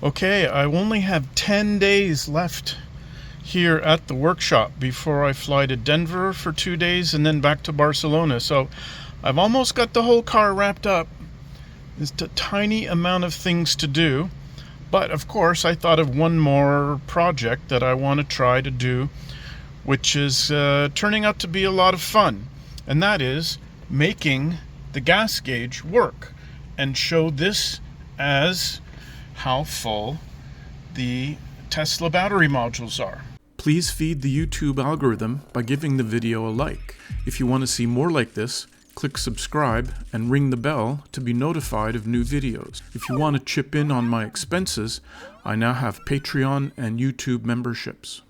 Okay, I only have 10 days left here at the workshop before I fly to Denver for 2 days and then back to Barcelona. So I've almost got the whole car wrapped up. It's a tiny amount of things to do. But of course, I thought of one more project that I want to try to do, which is turning out to be a lot of fun. And that is making the gas gauge work and show this as how full the Tesla battery modules are. Please feed the YouTube algorithm by giving the video a like. If you want to see more like this, click subscribe and ring the bell to be notified of new videos. If you want to chip in on my expenses, I now have Patreon and YouTube memberships.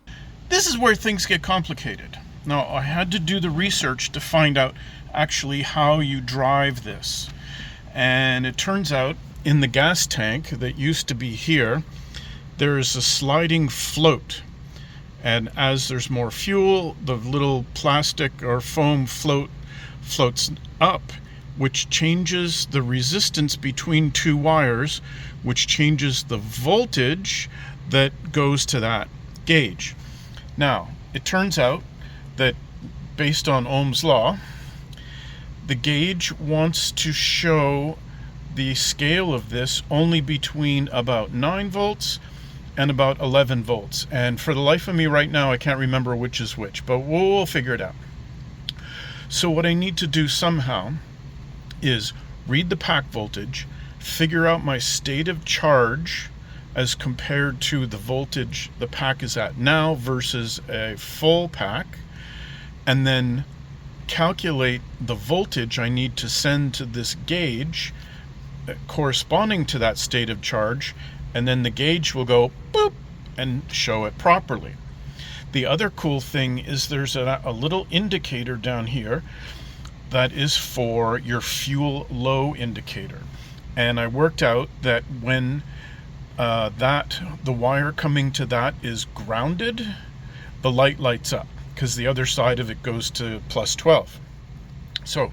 This is where things get complicated. Now, I had to do the research to find out actually how you drive this. And it turns out in the gas tank that used to be here, there is a sliding float. And as there's more fuel, the little plastic or foam floats up, which changes the resistance between two wires, which changes the voltage that goes to that gauge. Now, it turns out that based on Ohm's law, the gauge wants to show the scale of this only between about 9 volts and about 11 volts. And for the life of me right now, I can't remember which is which, but we'll figure it out. So what I need to do somehow is read the pack voltage, figure out my state of charge as compared to the voltage the pack is at now versus a full pack, and then calculate the voltage I need to send to this gauge corresponding to that state of charge, and then the gauge will go boop and show it properly. The other cool thing is there's a little indicator down here that is for your fuel low indicator. And I worked out that when the wire coming to that is grounded, the light lights up because the other side of it goes to plus 12. So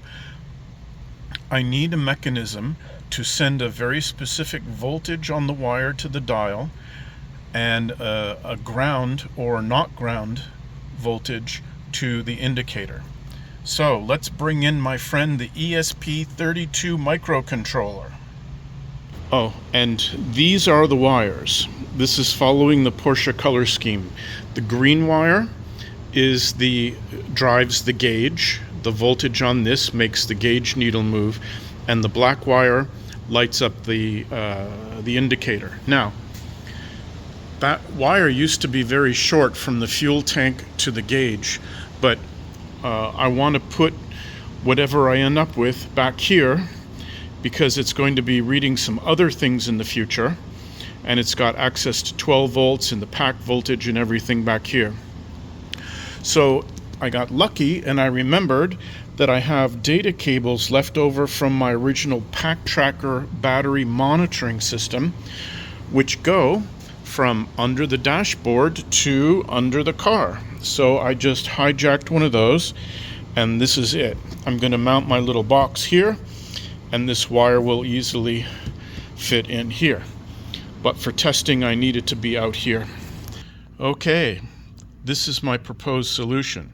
I need a mechanism to send a very specific voltage on the wire to the dial and a ground or not ground voltage to the indicator. So let's bring in my friend the ESP32 microcontroller. Oh, and these are the wires. This is following the Porsche color scheme. The green wire drives the gauge. The voltage on this makes the gauge needle move, and the black wire lights up the indicator. Now, that wire used to be very short from the fuel tank to the gauge, but I want to put whatever I end up with back here because it's going to be reading some other things in the future, and it's got access to 12 volts and the pack voltage and everything back here. So I got lucky and I remembered that I have data cables left over from my original pack tracker battery monitoring system, which go from under the dashboard to under the car. So I just hijacked one of those, and this is it. I'm going to mount my little box here, and this wire will easily fit in here. But for testing, I need it to be out here. Okay, this is my proposed solution.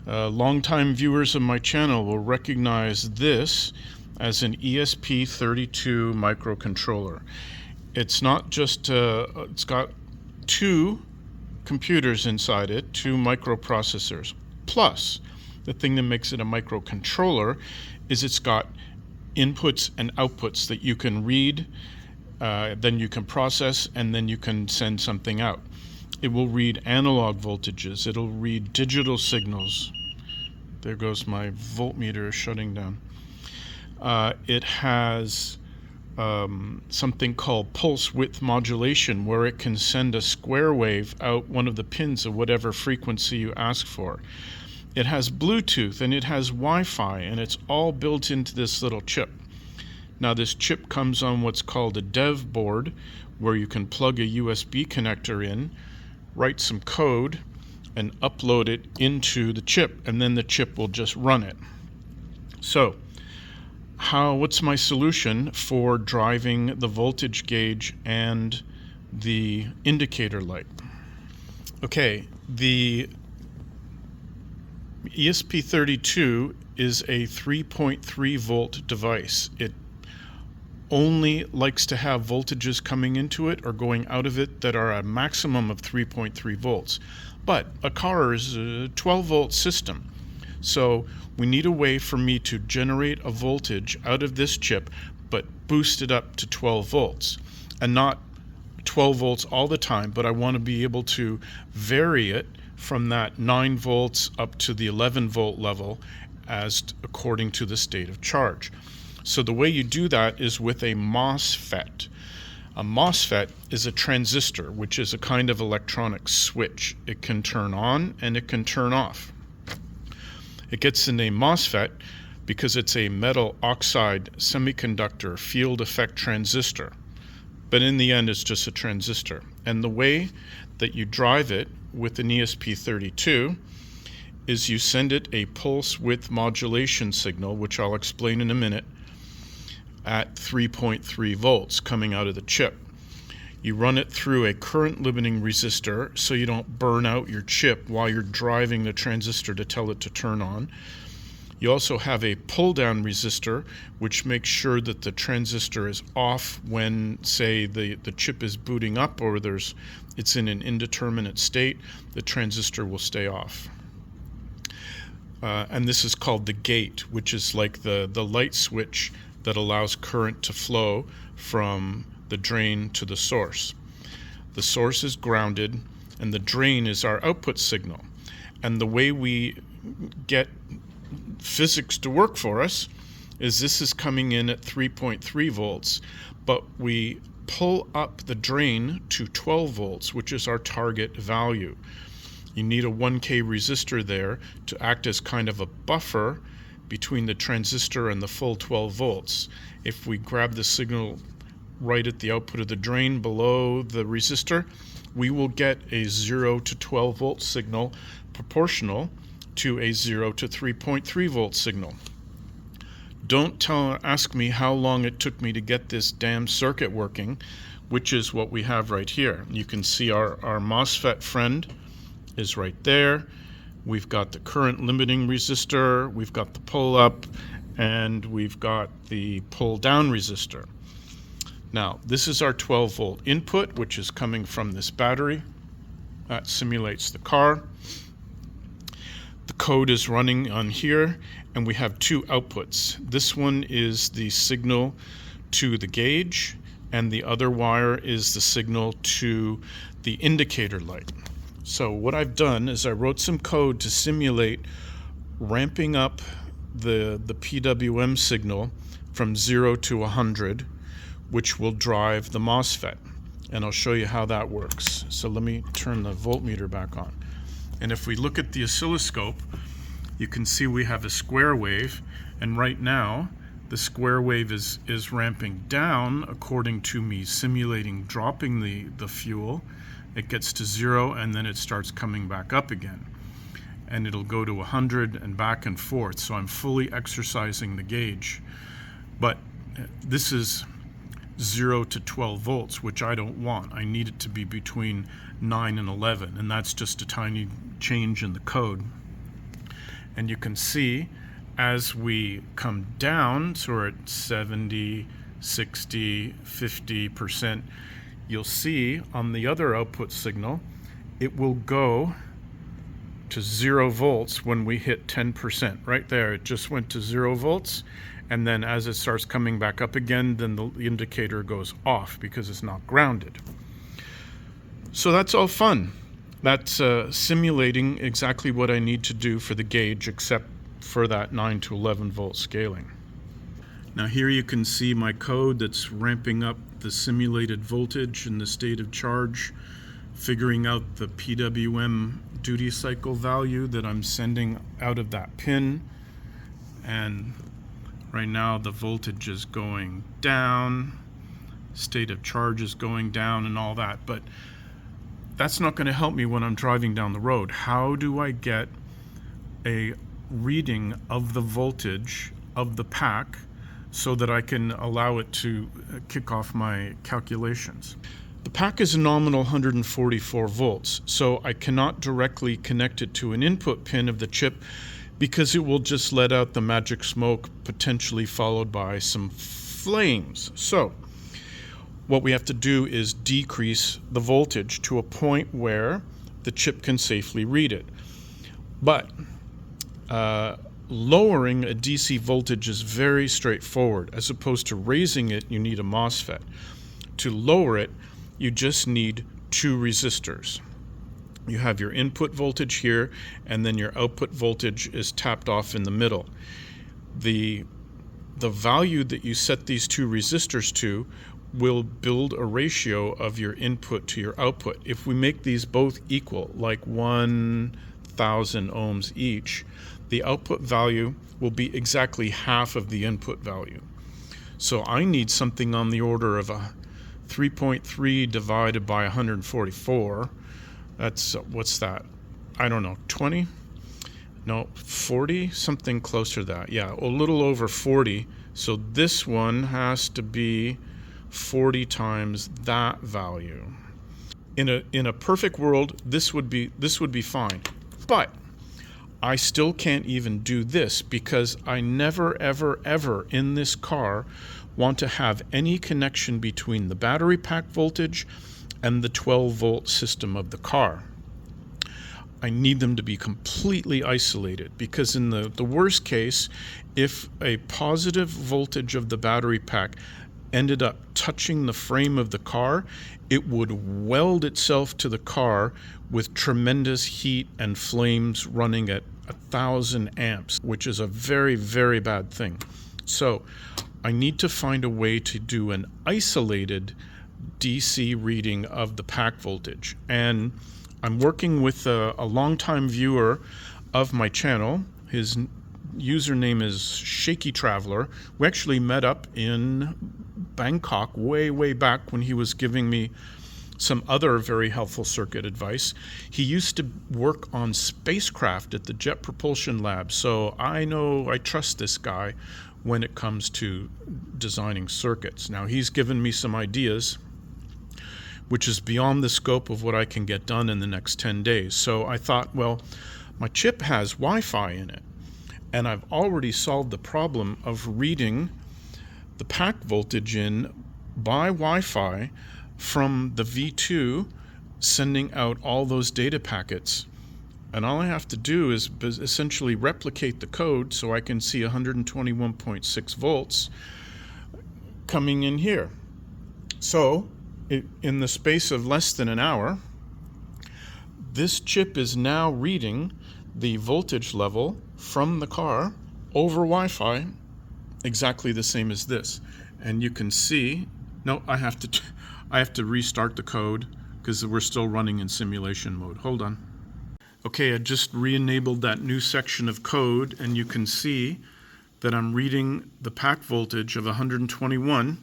Longtime viewers of my channel will recognize this as an ESP32 microcontroller. It's not just, it's got 2 computers inside it, 2 microprocessors. Plus, the thing that makes it a microcontroller is it's got inputs and outputs that you can read, then you can process, and then you can send something out. It will read analog voltages. It'll read digital signals. There goes my voltmeter shutting down. It has something called pulse width modulation, where it can send a square wave out one of the pins of whatever frequency you ask for. It has Bluetooth and it has Wi-Fi, and it's all built into this little chip. Now this chip comes on what's called a dev board, where you can plug a USB connector in, write some code, and upload it into the chip, and then the chip will just run it. So what's my solution for driving the voltage gauge and the indicator light. Okay, the ESP32 is a 3.3 volt device. It only likes to have voltages coming into it or going out of it that are a maximum of 3.3 volts. But a car is a 12 volt system. So we need a way for me to generate a voltage out of this chip, but boost it up to 12 volts. And not 12 volts all the time, but I want to be able to vary it from that 9 volts up to the 11 volt level according to the state of charge. So the way you do that is with a MOSFET. A MOSFET is a transistor, which is a kind of electronic switch. It can turn on and it can turn off. It gets the name MOSFET because it's a metal oxide semiconductor field effect transistor. But in the end, it's just a transistor. And the way that you drive it with an ESP32 is you send it a pulse width modulation signal, which I'll explain in a minute, at 3.3 volts coming out of the chip. You run it through a current limiting resistor so you don't burn out your chip while you're driving the transistor to tell it to turn on. You also have a pull down resistor which makes sure that the transistor is off when, say, the chip is booting up or it's in an indeterminate state. The transistor will stay off. And this is called the gate, which is like the light switch that allows current to flow from the drain to the source. The source is grounded and the drain is our output signal. And the way we get physics to work for us is this is coming in at 3.3 volts, but we pull up the drain to 12 volts, which is our target value. You need a 1K resistor there to act as kind of a buffer between the transistor and the full 12 volts. If we grab the signal right at the output of the drain below the resistor, we will get a 0 to 12 volt signal proportional to a 0 to 3.3 volt signal. Don't ask me how long it took me to get this damn circuit working, which is what we have right here. You can see our MOSFET friend is right there. We've got the current limiting resistor, we've got the pull up, and we've got the pull down resistor. Now, this is our 12 volt input, which is coming from this battery. That simulates the car. The code is running on here, and we have two outputs. This one is the signal to the gauge, and the other wire is the signal to the indicator light. So what I've done is I wrote some code to simulate ramping up the PWM signal from 0 to 100, which will drive the MOSFET. And I'll show you how that works. So let me turn the voltmeter back on. And if we look at the oscilloscope, you can see we have a square wave, and right now the square wave is ramping down according to me simulating dropping the fuel. It gets to 0 and then it starts coming back up again. And it'll go to 100 and back and forth. So I'm fully exercising the gauge. But this is 0 to 12 volts, which I don't want. I need it to be between 9 and 11, and that's just a tiny change in the code. And you can see as we come down, so we're at 70, 60, 50%, you'll see on the other output signal, it will go to 0 volts when we hit 10%. Right there, it just went to 0 volts. And then as it starts coming back up again, then the indicator goes off because it's not grounded. So that's all fun. That's simulating exactly what I need to do for the gauge, except for that 9 to 11 volt scaling. Now here you can see my code that's ramping up the simulated voltage and the state of charge, figuring out the PWM duty cycle value that I'm sending out of that pin. And right now the voltage is going down, state of charge is going down and all that, but that's not going to help me when I'm driving down the road. How do I get a reading of the voltage of the pack so that I can allow it to kick off my calculations? The pack is a nominal 144 volts, so I cannot directly connect it to an input pin of the chip because it will just let out the magic smoke, potentially followed by some flames. So what we have to do is decrease the voltage to a point where the chip can safely read it. But lowering a DC voltage is very straightforward. As opposed to raising it, you need a MOSFET. To lower it, you just need two resistors. You have your input voltage here, and then your output voltage is tapped off in the middle. The value that you set these two resistors to will build a ratio of your input to your output. If we make these both equal, like 1,000 ohms each, the output value will be exactly half of the input value. So I need something on the order of a 3.3 divided by 144. That's, what's that? I don't know, 20? No, 40? Something closer to that. Yeah, a little over 40. So this one has to be 40 times that value. In a perfect world, this would be fine. But I still can't even do this because I never, ever, ever in this car want to have any connection between the battery pack voltage and the 12-volt system of the car. I need them to be completely isolated because in the worst case, if a positive voltage of the battery pack ended up touching the frame of the car, it would weld itself to the car with tremendous heat and flames running at 1,000 amps, which is a very, very bad thing. So I need to find a way to do an isolated DC reading of the pack voltage. And I'm working with a longtime viewer of my channel. His username is Shaky Traveler. We actually met up in Bangkok way, way back when he was giving me some other very helpful circuit advice. He used to work on spacecraft at the Jet Propulsion Lab, so I trust this guy when it comes to designing circuits. Now, he's given me some ideas which is beyond the scope of what I can get done in the next 10 days. So I thought, well, my chip has Wi-Fi in it, and I've already solved the problem of reading the pack voltage in by Wi-Fi from the V2, sending out all those data packets. And all I have to do is essentially replicate the code so I can see 121.6 volts coming in here. So in the space of less than an hour, this chip is now reading the voltage level from the car over Wi-Fi, exactly the same as this. And you can see, no, I have to restart the code because we're still running in simulation mode. Hold on. Okay, I just re-enabled that new section of code, and you can see that I'm reading the pack voltage of 121.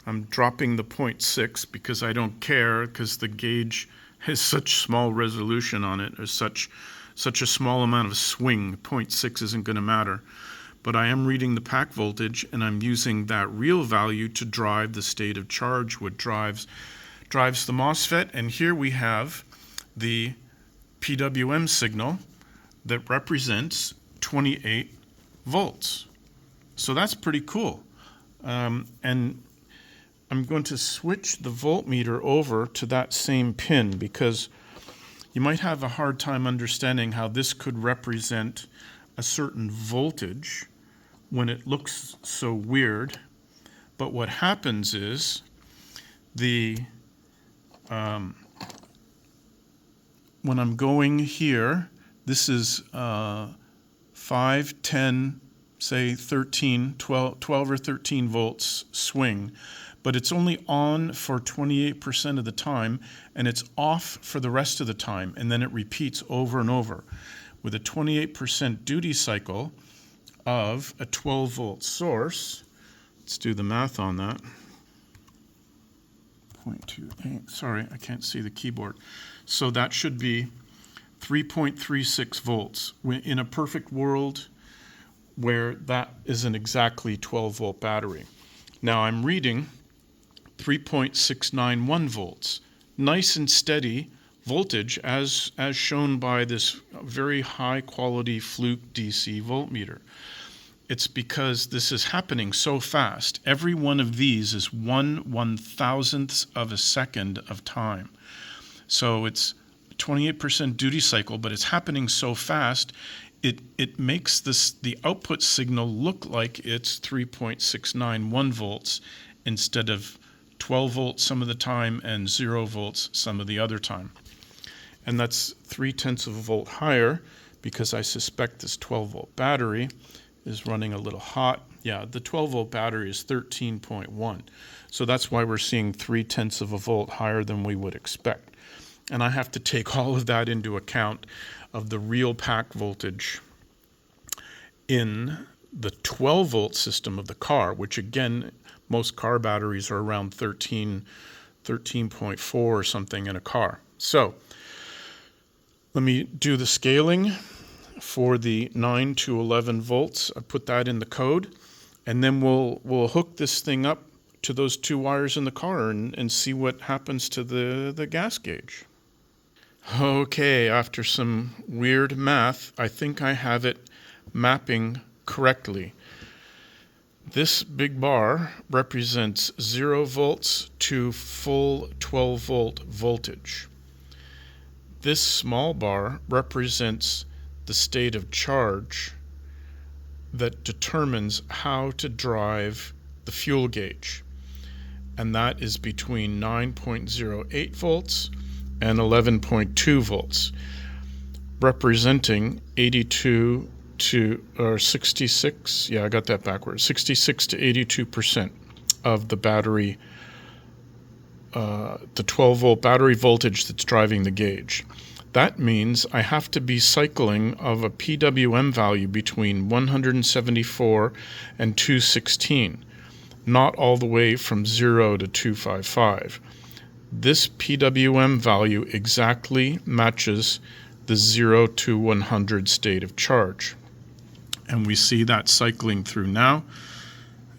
I'm dropping the 0.6 because I don't care, because the gauge has such small resolution on it, or such a small amount of swing. 0.6 isn't going to matter. But I am reading the pack voltage, and I'm using that real value to drive the state of charge, which drives the MOSFET. And here we have the PWM signal that represents 28 volts. So that's pretty cool. And I'm going to switch the voltmeter over to that same pin because you might have a hard time understanding how this could represent a certain voltage when it looks so weird. But what happens is when I'm going here, this is 5, 10, say 13, 12 or 13 volts swing, but it's only on for 28% of the time, and it's off for the rest of the time, and then it repeats over and over. With a 28% duty cycle of a 12-volt source, let's do the math on that. 0.28, sorry, I can't see the keyboard. So that should be 3.36 volts. In a perfect world where that is an exactly 12-volt battery. Now I'm reading 3.691 volts. Nice and steady voltage as shown by this very high quality Fluke DC voltmeter. It's because this is happening so fast. Every one of these is 1/1000th of a second of time. So it's 28% duty cycle, but it's happening so fast, it makes the output signal look like it's 3.691 volts instead of 12 volts some of the time and 0 volts some of the other time. And that's 0.3 of a volt higher because I suspect this 12 volt battery is running a little hot. Yeah, the 12 volt battery is 13.1. So that's why we're seeing 0.3 of a volt higher than we would expect. And I have to take all of that into account of the real pack voltage in the 12 volt system of the car, which again, most car batteries are around 13.4 or something in a car. So let me do the scaling for the 9 to 11 volts. I put that in the code, and then we'll hook this thing up to those two wires in the car and see what happens to the gas gauge. Okay, after some weird math, I think I have it mapping correctly. This big bar represents 0 volts to full 12 volt voltage. This small bar represents the state of charge that determines how to drive the fuel gauge. And that is between 9.08 volts and 11.2 volts, representing 82 to, or 66, yeah, I got that backwards, 66 to 82% of the battery, the 12 volt battery voltage that's driving the gauge. That means I have to be cycling of a PWM value between 174 and 216, not all the way from 0 to 255. This PWM value exactly matches the 0 to 100 state of charge. And we see that cycling through now.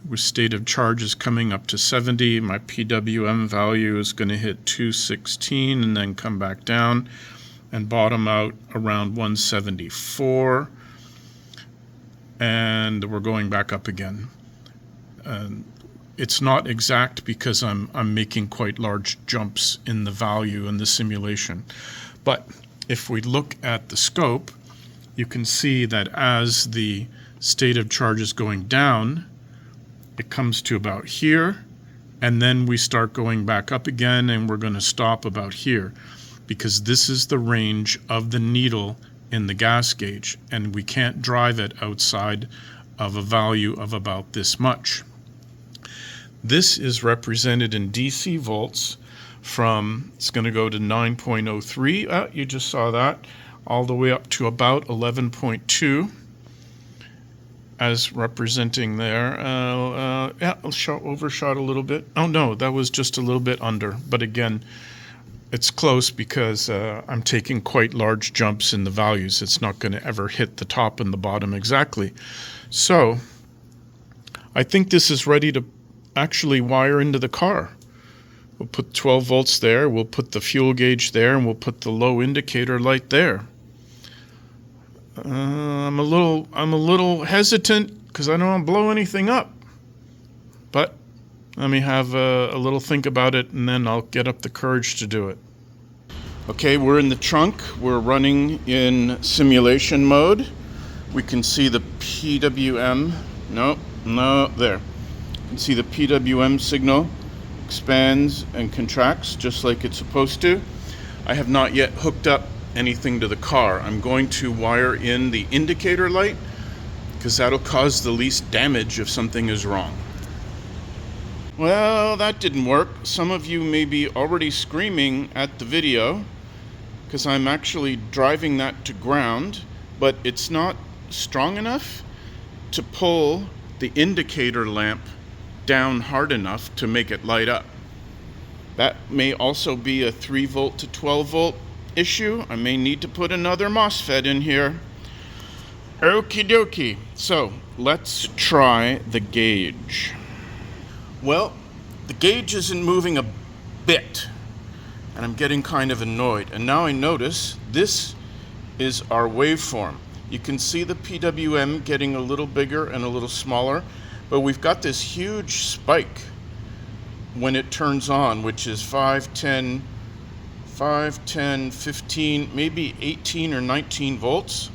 With state of charge is coming up to 70. My PWM value is going to hit 216 and then come back down and bottom out around 174. And we're going back up again. It's not exact because I'm making quite large jumps in the value in the simulation. But if we look at the scope, you can see that as the state of charge is going down, it comes to about here, and then we start going back up again, and we're going to stop about here because this is the range of the needle in the gas gauge, and we can't drive it outside of a value of about this much. This is represented in DC volts from, it's going to go to 9.03, you just saw that, all the way up to about 11.2 as representing there. Yeah, overshot a little bit. Oh no, that was just a little bit under, but again, it's close because I'm taking quite large jumps in the values. It's not going to ever hit the top and the bottom exactly. So I think this is ready to actually wire into the car. We'll put 12 volts there, we'll put the fuel gauge there, and we'll put the low indicator light there. I'm a little hesitant because I don't want to blow anything up. But let me have a little think about it, and then I'll get up the courage to do it. Okay, we're in the trunk. We're running in simulation mode. We can see the PWM. No, there. You can see the PWM signal expands and contracts just like it's supposed to. I have not yet hooked up anything to the car. I'm going to wire in the indicator light because that'll cause the least damage if something is wrong. Well, that didn't work. Some of you may be already screaming at the video because I'm actually driving that to ground, but it's not strong enough to pull the indicator lamp down hard enough to make it light up. That may also be a 3 volt to 12 volt issue. I may need to put another MOSFET in here. Okie dokie. So let's try the gauge. Well, the gauge isn't moving a bit, and I'm getting kind of annoyed. And now I notice this is our waveform. You can see the PWM getting a little bigger and a little smaller, but we've got this huge spike when it turns on, which is 5, 10, 15, maybe 18 or 19 volts,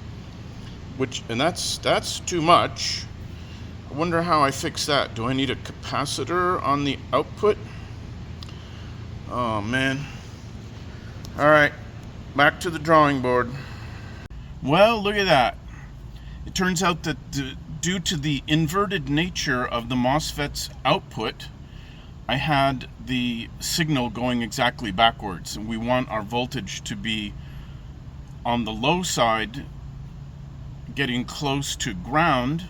and that's too much. I wonder how I fix that. Do I need a capacitor on the output? Oh man. All right, back to the drawing board. Well, look at that. It turns out that due to the inverted nature of the MOSFET's output, I had the signal going exactly backwards, and we want our voltage to be on the low side, getting close to ground,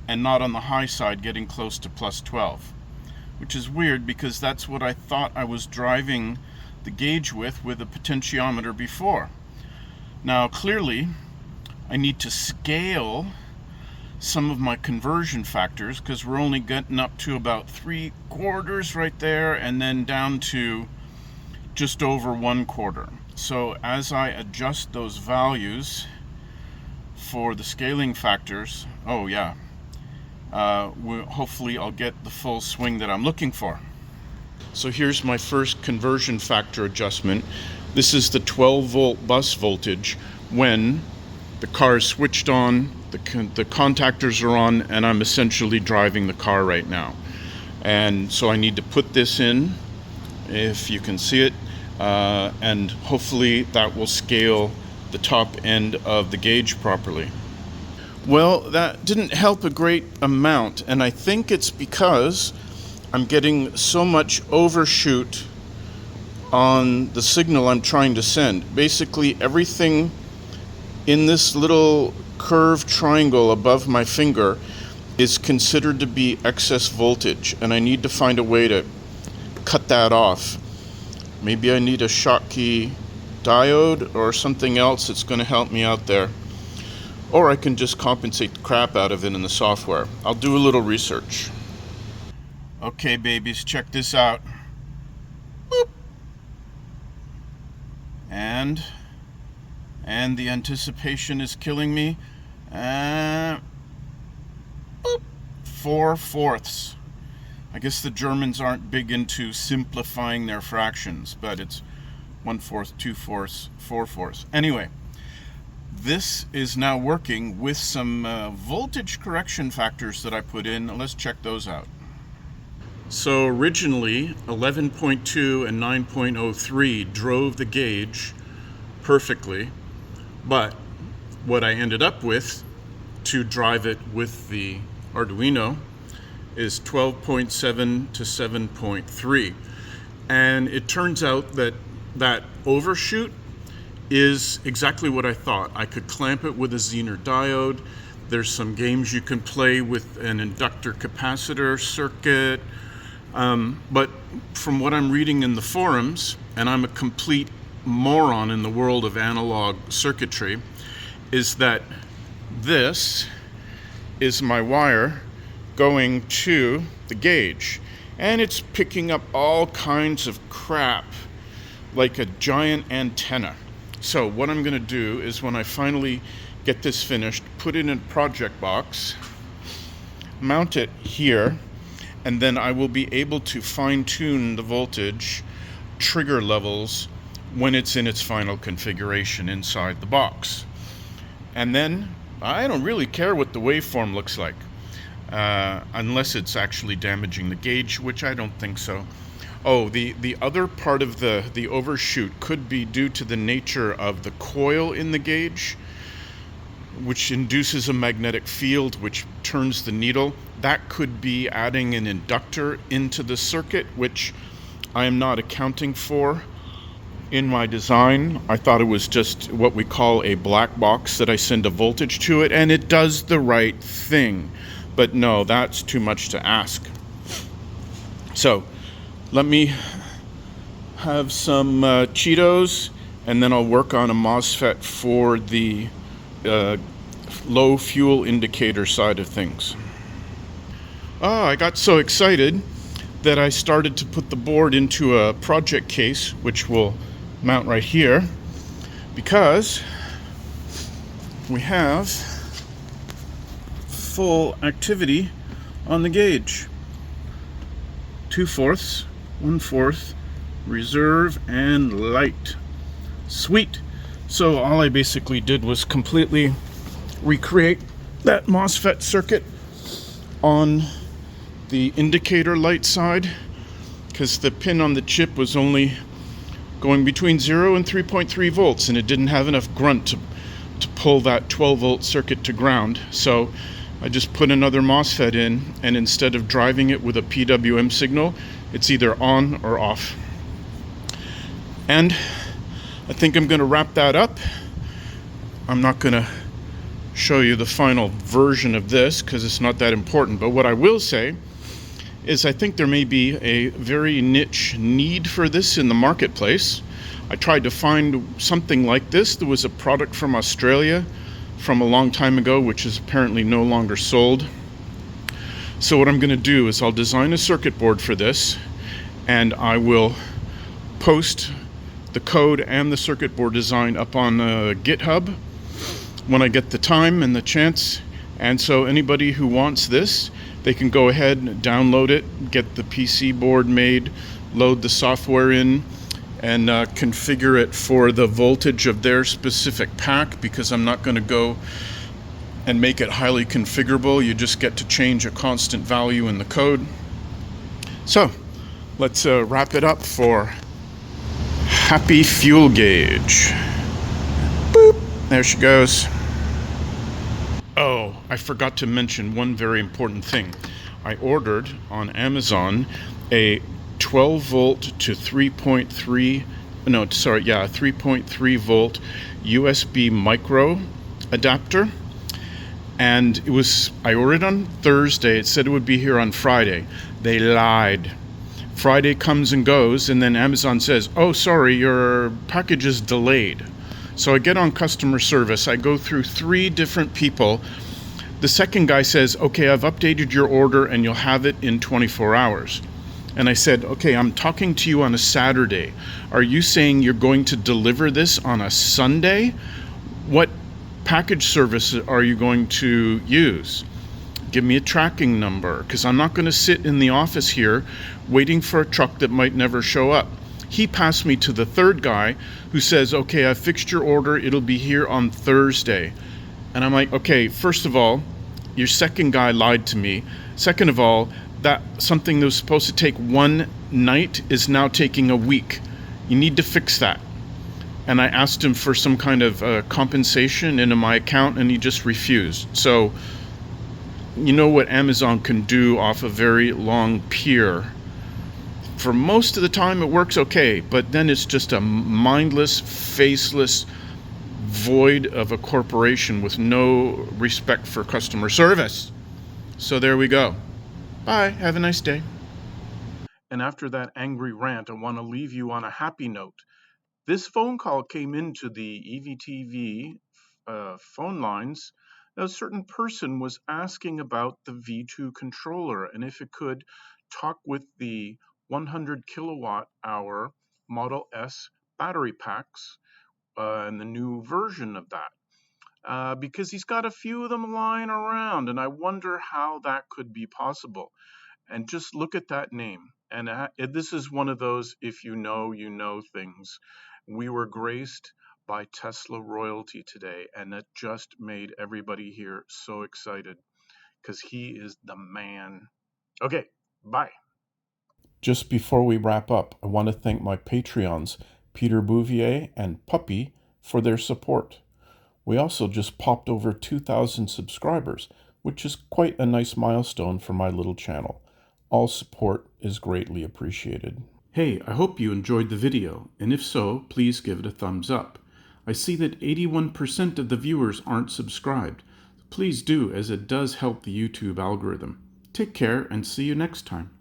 and not on the high side, getting close to plus 12, which is weird because that's what I thought I was driving the gauge with a potentiometer before. Now clearly I need to scale some of my conversion factors, because we're only getting up to about 3/4 right there, and then down to just over 1/4. So as I adjust those values for the scaling factors, hopefully I'll get the full swing that I'm looking for. So here's my first conversion factor adjustment. This is the 12 volt bus voltage when the car is switched on, the contactors are on, and I'm essentially driving the car right now. And so I need to put this in, if you can see it, and hopefully that will scale the top end of the gauge properly. Well, that didn't help a great amount, and I think it's because I'm getting so much overshoot on the signal I'm trying to send. Basically everything in this little curved triangle above my finger is considered to be excess voltage, and I need to find a way to cut that off. Maybe I need a Schottky diode or something else that's going to help me out there. Or I can just compensate the crap out of it in the software. I'll do a little research. Okay, babies, check this out. Boop. And the anticipation is killing me. Boop. 4/4. I guess the Germans aren't big into simplifying their fractions, but it's 1/4, 2/4, 4/4. Anyway, this is now working with some voltage correction factors that I put in. Let's check those out. So originally 11.2 and 9.03 drove the gauge perfectly, but what I ended up with to drive it with the Arduino is 12.7 to 7.3, and it turns out that that overshoot is exactly what I thought. I could clamp it with a Zener diode. There's some games you can play with an inductor capacitor circuit, but from what I'm reading in the forums, and I'm a complete moron in the world of analog circuitry, is that this is my wire going to the gauge, and it's picking up all kinds of crap like a giant antenna. So what I'm going to do is, when I finally get this finished, put it in a project box, mount it here, and then I will be able to fine-tune the voltage trigger levels when it's in its final configuration inside the box. And then I don't really care what the waveform looks like, unless it's actually damaging the gauge, which I don't think so. Oh, the other part of the overshoot could be due to the nature of the coil in the gauge, which induces a magnetic field which turns the needle. That could be adding an inductor into the circuit, which I am not accounting for in my design. I thought it was just what we call a black box that I send a voltage to it, and it does the right thing. But no, that's too much to ask. So let me have some Cheetos, and then I'll work on a MOSFET for the low fuel indicator side of things. Oh, I got so excited that I started to put the board into a project case, which will mount right here, because we have full activity on the gauge. 2/4, 1/4, reserve, and light. Sweet. So all I basically did was completely recreate that MOSFET circuit on the indicator light side, because the pin on the chip was only going between 0 and 3.3 volts, and it didn't have enough grunt to pull that 12 volt circuit to ground. So I just put another MOSFET in, and instead of driving it with a PWM signal, it's either on or off. And I think I'm going to wrap that up. I'm not going to show you the final version of this because it's not that important, but what I will say is I think there may be a very niche need for this in the marketplace. I tried to find something like this. There was a product from Australia from a long time ago, which is apparently no longer sold. So what I'm going to do is I'll design a circuit board for this, and I will post the code and the circuit board design up on GitHub when I get the time and the chance. And so anybody who wants this, they can go ahead and download it, get the PC board made, load the software in, and configure it for the voltage of their specific pack, because I'm not going to go and make it highly configurable. You just get to change a constant value in the code. So let's wrap it up for Happy Fuel Gauge. Boop. There she goes. Oh, I forgot to mention one very important thing. I ordered on Amazon a 12 volt to 3.3 volt USB micro adapter. And I ordered on Thursday. It said it would be here on Friday. They lied. Friday comes and goes, and then Amazon says, oh, sorry, your package is delayed. So I get on customer service. I go through 3 different people. The second guy says, okay, I've updated your order and you'll have it in 24 hours. And I said, okay, I'm talking to you on a Saturday. Are you saying you're going to deliver this on a Sunday? What package service are you going to use? Give me a tracking number, because I'm not going to sit in the office here waiting for a truck that might never show up. He passed me to the third guy who says, okay, I fixed your order. It'll be here on Thursday. And I'm like, okay, first of all, your second guy lied to me. Second of all, that something that was supposed to take one night is now taking a week. You need to fix that. And I asked him for some kind of compensation into my account, and he just refused. So you know what Amazon can do off a very long pier. For most of the time it works okay, but then it's just a mindless, faceless void of a corporation with no respect for customer service. So there we go. Bye. Have a nice day. And after that angry rant, I want to leave you on a happy note. This phone call came into the EVTV phone lines. A certain person was asking about the V2 controller and if it could talk with the 100 kilowatt hour Model S battery packs and the new version of that. Because he's got a few of them lying around, and I wonder how that could be possible. And just look at that name. And this is one of those if you know things. We were graced by Tesla royalty today, and that just made everybody here so excited because he is the man. Okay, bye. Just before we wrap up, I want to thank my Patreons, Peter Bouvier and Puppy, for their support. We also just popped over 2,000 subscribers, which is quite a nice milestone for my little channel. All support is greatly appreciated. Hey, I hope you enjoyed the video, and if so, please give it a thumbs up. I see that 81% of the viewers aren't subscribed. Please do, as it does help the YouTube algorithm. Take care and see you next time.